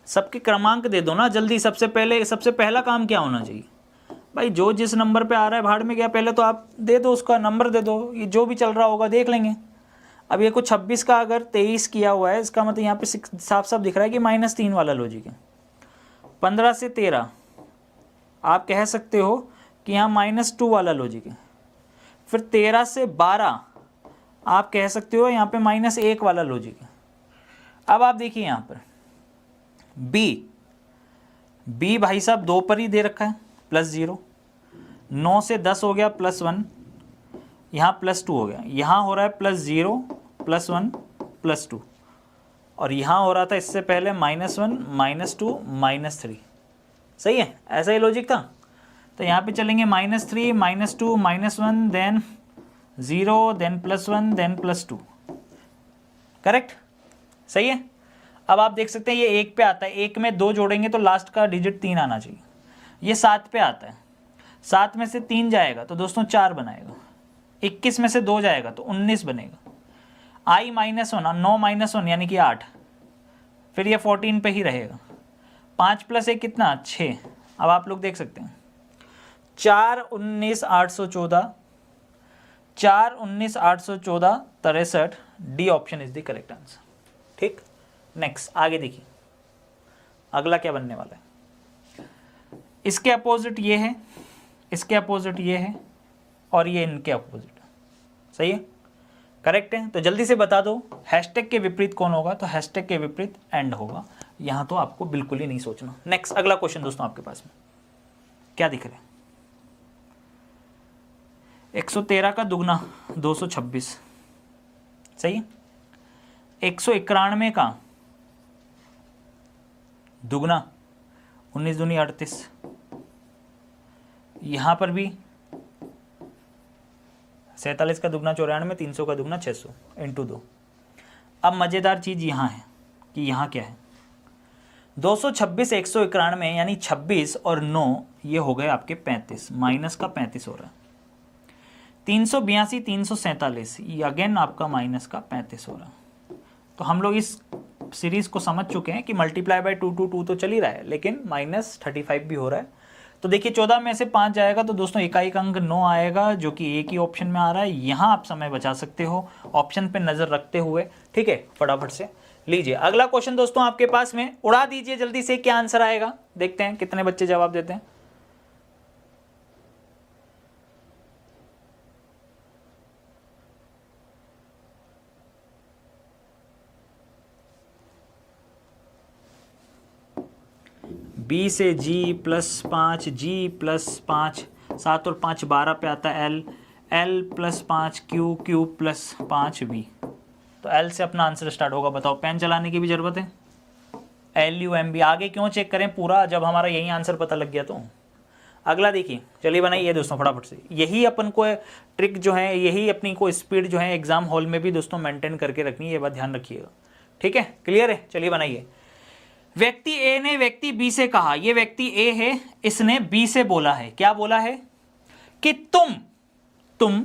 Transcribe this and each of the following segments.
सबके क्रमांक दे दो ना जल्दी। सबसे पहला काम क्या होना चाहिए भाई, जो जिस नंबर पे आ रहा है भाड़ में गया, पहले तो आप दे दो, उसका नंबर दे दो, ये जो भी चल रहा होगा देख लेंगे। अब ये कुछ 26 का अगर 23 किया हुआ है, इसका मतलब यहाँ पे साफ साफ दिख रहा है कि -3 वाला लॉजिक है। 15 से 13 आप कह सकते हो कि यहाँ -2 वाला लॉजिक है। फिर 13 से 12 आप कह सकते हो यहाँ पे -1 वाला लॉजिक है। अब आप देखिए यहाँ पर बी भाई साहब 2 पर ही दे रखा है +0। 9 से 10 हो गया +1, यहाँ +2 हो गया, यहाँ हो रहा है +0 +1 +2, और यहाँ हो रहा था इससे पहले -1 -2 -3। सही है, ऐसा ही लॉजिक था। तो यहाँ पे चलेंगे -3 -2 -1 देन 0 देन +1 देन +2। करेक्ट, सही है। अब आप देख सकते हैं ये 1 पे आता है, 1 में 2 जोड़ेंगे तो लास्ट का डिजिट 3 आना चाहिए। ये 7 पे आता है, 7 में से 3 जाएगा तो दोस्तों 4 बनाएगा। 21 में से 2 जाएगा तो 19 बनेगा। I -1 9 -1 यानी कि 8, फिर ये 14 पे ही रहेगा। 5 + 1 कितना 6। अब आप लोग देख सकते हैं 4 19 814, 4 19 814 63। D option is the correct answer. ठीक, नेक्स्ट आगे देखिए अगला क्या बनने वाला है। इसके अपोजिट ये है, इसके अपोजिट ये है, और ये इनके अपोजिट है। सही है, करेक्ट है। तो जल्दी से बता दो हैशटैग के विपरीत कौन होगा, तो हैशटैग के विपरीत एंड होगा। यहाँ तो आपको बिल्कुल ही नहीं सोचना। नेक्स्ट अगला क्वेश्चन दोस्तों आपके पास में क्या दिख रहा है। 113 का दुगना 226, सही है। 191 का दुगना 19 दूनी 38, यहाँ पर भी 47 का दुगना 94, 300 का दुगना 600 × 2। अब मज़ेदार चीज़ यहाँ है कि यहाँ क्या है, 226 191 यानी 26 और 9 ये हो गए आपके 35, माइनस का 35 हो रहा है। 382 347 ये अगेन आपका माइनस का 35 हो रहा है। तो हम लोग इस सीरीज़ को समझ चुके हैं कि मल्टीप्लाई बाय 2 2 तो चल ही रहा है, लेकिन -35 भी हो रहा है। तो देखिए 14 में से 5 जाएगा तो दोस्तों इकाई का अंक 9 आएगा, जो कि एक ही ऑप्शन में आ रहा है। यहाँ आप समय बचा सकते हो ऑप्शन पे नज़र रखते हुए। ठीक है, फटाफट से लीजिए अगला क्वेश्चन दोस्तों आपके पास में, उड़ा दीजिए जल्दी से, क्या आंसर आएगा देखते हैं कितने बच्चे जवाब देते हैं। बी से G +5, G +5, 7 और 5 12 पे आता है L, L +5 Q, Q +5 V। तो L से अपना आंसर स्टार्ट होगा। बताओ, पेन चलाने की भी जरूरत है? LUMB आगे क्यों चेक करें पूरा, जब हमारा यही आंसर पता लग गया तो। अगला देखिए, चलिए बनाइए दोस्तों फटाफट से। यही अपन को ट्रिक जो है, यही अपनी को स्पीड जो है एग्जाम हॉल में भी दोस्तों मेंटेन करके रखनी है, ये बात ध्यान रखिएगा। ठीक है, क्लियर है? चलिए बनाइए। व्यक्ति ए ने व्यक्ति बी से कहा, ये व्यक्ति ए है, इसने बी से बोला है, क्या बोला है कि तुम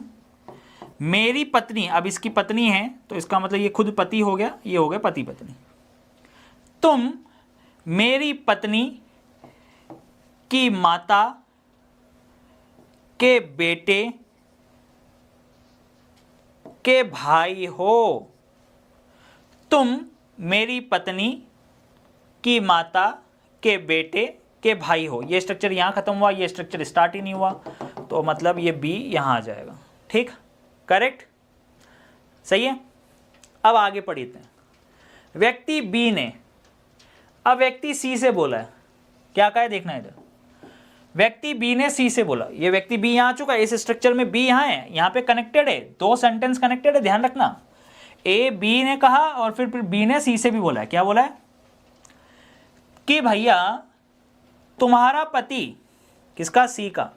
मेरी पत्नी, अब इसकी पत्नी है तो इसका मतलब ये खुद पति हो गया, ये हो गए पति पत्नी। तुम मेरी पत्नी की माता के बेटे के भाई हो। तुम मेरी पत्नी की माता के बेटे के भाई हो। ये स्ट्रक्चर यहां खत्म हुआ, ये स्ट्रक्चर स्टार्ट ही नहीं हुआ, तो मतलब ये बी यहां आ जाएगा। ठीक, करेक्ट, सही है। अब आगे पढ़ते हैं। व्यक्ति बी ने अब व्यक्ति सी से बोला है, क्या कहा है देखना इधर। व्यक्ति बी ने सी से बोला, ये व्यक्ति बी यहां आ चुका है, इस स्ट्रक्चर में बी यहां है, यहां पे कनेक्टेड है, दो सेंटेंस कनेक्टेड है, ध्यान रखना। ए बी ने कहा और फिर बी ने सी से भी बोला है, क्या बोला है कि भैया तुम्हारा पति, किसका, सी का,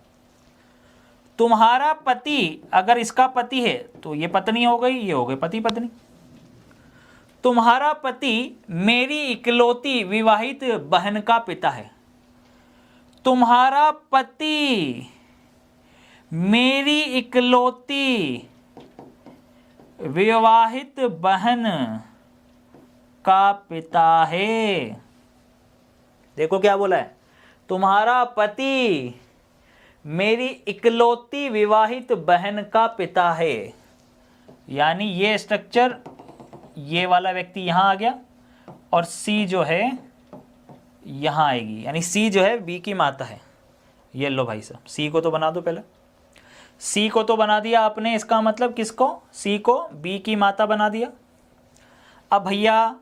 तुम्हारा पति अगर इसका पति है तो ये पत्नी हो गई, ये हो गई पति पत्नी। तुम्हारा पति मेरी इकलौती विवाहित बहन का पिता है। तुम्हारा पति मेरी इकलौती विवाहित बहन का पिता है। देखो क्या बोला है, तुम्हारा पति मेरी इकलौती विवाहित बहन का पिता है। यानी ये स्ट्रक्चर, ये वाला व्यक्ति यहां आ गया और सी जो है यहां आएगी, यानी सी जो है बी की माता है। ये लो भाई साहब, सी को तो बना दो पहले, सी को तो बना दिया आपने, इसका मतलब किसको, सी को बी की माता बना दिया। अब भैया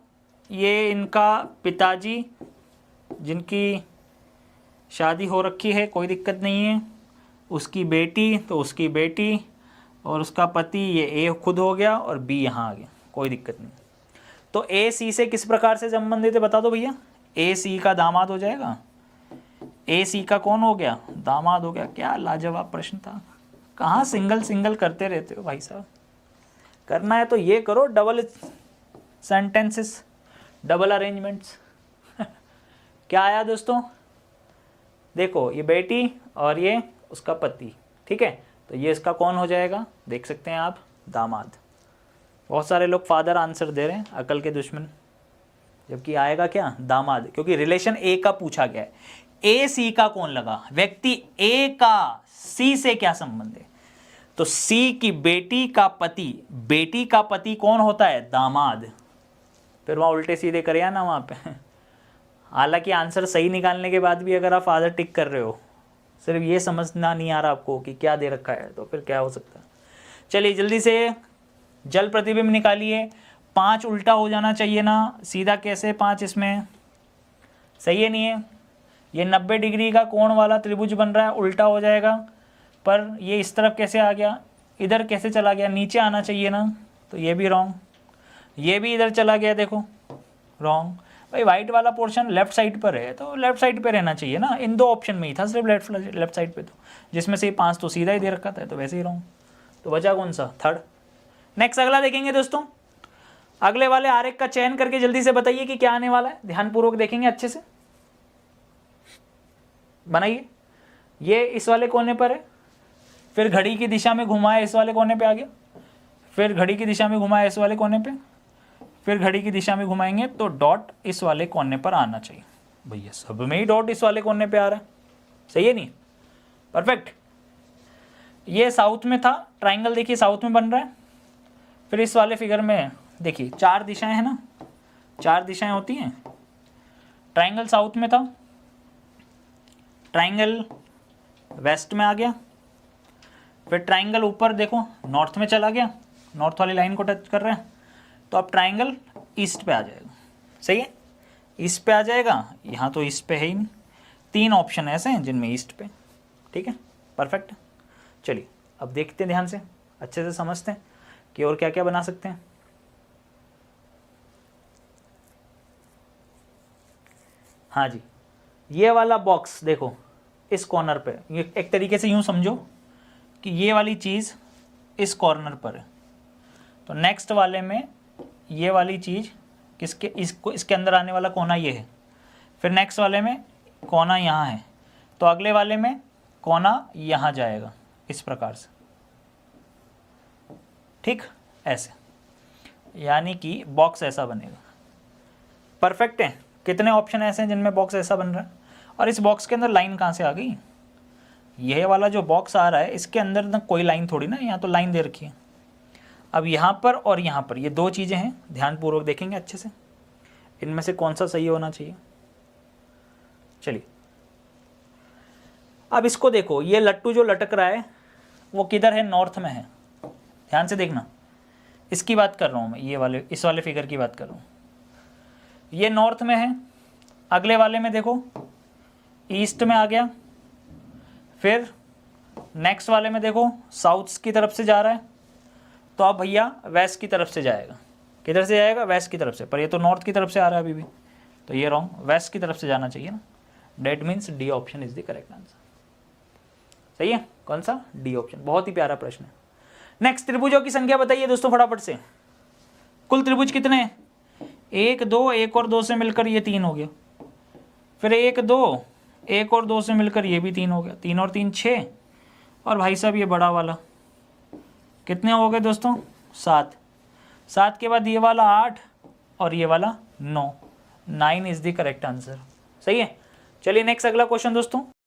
ये इनका पिताजी जिनकी शादी हो रखी है, कोई दिक्कत नहीं है, उसकी बेटी तो उसकी बेटी, और उसका पति ये ए खुद हो गया और बी यहाँ आ गया, कोई दिक्कत नहीं। तो ए सी से किस प्रकार से संबंधित है बता दो भैया, ए सी का दामाद हो जाएगा, ए सी का कौन हो गया, दामाद हो गया। क्या लाजवाब प्रश्न था, कहाँ सिंगल सिंगल करते रहते हो भाई साहब, करना है तो ये करो, डबल सेंटेंसेस, डबल अरेंजमेंट्स। क्या आया दोस्तों, देखो ये बेटी और ये उसका पति, ठीक है, तो ये इसका कौन हो जाएगा, देख सकते हैं आप, दामाद। बहुत सारे लोग फादर आंसर दे रहे हैं, अकल के दुश्मन, जबकि आएगा क्या, दामाद, क्योंकि रिलेशन ए का पूछा गया है। ए सी का कौन लगा, व्यक्ति ए का सी से क्या संबंध है, तो सी की बेटी का पति, बेटी का पति कौन होता है, दामाद। फिर वहाँ उल्टे सीधे करे ना वहाँ पे। हालांकि आंसर सही निकालने के बाद भी अगर आप फादर टिक कर रहे हो, सिर्फ ये समझना नहीं आ रहा आपको कि क्या दे रखा है, तो फिर क्या हो सकता है। चलिए जल्दी से जल प्रतिबिंब निकालिए। 5 उल्टा हो जाना चाहिए ना, सीधा कैसे 5 इसमें, सही है नहीं है। ये 90 डिग्री का कोण वाला त्रिभुज बन रहा है, उल्टा हो जाएगा, पर ये इस तरफ कैसे आ गया, इधर कैसे चला गया, नीचे आना चाहिए ना, तो ये भी रॉन्ग। ये भी इधर चला गया, देखो रॉन्ग। भाई वाइट वाला पोर्शन लेफ्ट साइड पर है, तो लेफ्ट साइड पे रहना चाहिए ना, इन 2 ऑप्शन में ही था सिर्फ लेफ्ट साइड पे, तो जिसमें से 5 तो सीधा ही दे रखा था, तो वैसे ही रॉन्ग। तो बचा कौन सा, थर्ड। नेक्स्ट अगला देखेंगे दोस्तों, अगले वाले आरेख का चयन करके जल्दी से बताइए कि क्या आने वाला है, ध्यानपूर्वक देखेंगे, अच्छे से बनाइए। ये इस वाले कोने पर है, फिर घड़ी की दिशा में घुमाया इस वाले कोने पे आ गया, फिर घड़ी की दिशा में घुमाया इस वाले कोने पे, फिर घड़ी की दिशा में घुमाएंगे तो डॉट इस वाले कोने पर आना चाहिए। भैया सब में ही डॉट इस वाले कोने पे आ रहा है, सही है नहीं, परफेक्ट। ये साउथ में था, ट्राइंगल देखिए साउथ में बन रहा है। फिर इस वाले फिगर में देखिए 4 दिशाएं हैं ना, 4 दिशाएं होती हैं। ट्राइंगल साउथ में था, ट्राइंगल वेस्ट में आ गया, फिर ट्राइंगल ऊपर देखो नॉर्थ में चला गया, नॉर्थ वाली लाइन को टच कर रहा है, तो अब ट्राइंगल ईस्ट पे आ जाएगा, सही है, ईस्ट पे आ जाएगा। यहाँ तो ईस्ट पे है ही नहीं, 3 ऑप्शन ऐसे हैं जिनमें ईस्ट पे, ठीक है, परफेक्ट। चलिए अब देखते हैं, ध्यान से अच्छे से समझते हैं कि और क्या क्या बना सकते हैं। हाँ जी, ये वाला बॉक्स देखो इस कॉर्नर पे, ये एक तरीके से यूँ समझो कि ये वाली चीज़ इस कॉर्नर पर है, तो नेक्स्ट वाले में ये वाली चीज़ किसके, इसके अंदर आने वाला कोना ये है, फिर नेक्स्ट वाले में कोना यहाँ है, तो अगले वाले में कोना यहाँ जाएगा इस प्रकार से, ठीक, ऐसे, यानी कि बॉक्स ऐसा बनेगा। परफेक्ट है। कितने ऑप्शन ऐसे हैं जिनमें बॉक्स ऐसा बन रहा है, और इस बॉक्स के अंदर लाइन कहाँ से आ गई, यह वाला जो बॉक्स आ रहा है इसके अंदर ना कोई लाइन थोड़ी ना, यहाँ तो लाइन दे रखी है। अब यहाँ पर और यहाँ पर ये 2 चीज़ें हैं, ध्यानपूर्वक देखेंगे अच्छे से, इनमें से कौन सा सही होना चाहिए। चलिए अब इसको देखो, ये लट्टू जो लटक रहा है वो किधर है, नॉर्थ में है, ध्यान से देखना, इसकी बात कर रहा हूँ मैं, ये वाले इस वाले फिगर की बात कर रहा हूँ, ये नॉर्थ में है। अगले वाले में देखो ईस्ट में आ गया, फिर नेक्स्ट वाले में देखो साउथ की तरफ से जा रहा है, तो अब भैया वेस्ट की तरफ से जाएगा, किधर से जाएगा, वेस्ट की तरफ से, पर ये तो नॉर्थ की तरफ से आ रहा है अभी भी, तो ये रॉन्ग, वेस्ट की तरफ से जाना चाहिए ना, that means D option is the correct answer, सही है, कौन सा, डी ऑप्शन। बहुत ही प्यारा प्रश्न है। नेक्स्ट, त्रिभुजों की संख्या बताइए दोस्तों फटाफट से, कुल त्रिभुज कितने हैं, 1 2, 1 और 2 से मिलकर ये 3 हो गया, फिर 1 2, 1 और 2 से मिलकर ये भी 3 हो गया, 3 और 3 6, और भाई साहब ये बड़ा वाला कितने हो गए दोस्तों, 7, 7 के बाद ये वाला 8 और ये वाला 9, 9 इज द करेक्ट आंसर, सही है। चलिए नेक्स्ट अगला क्वेश्चन दोस्तों,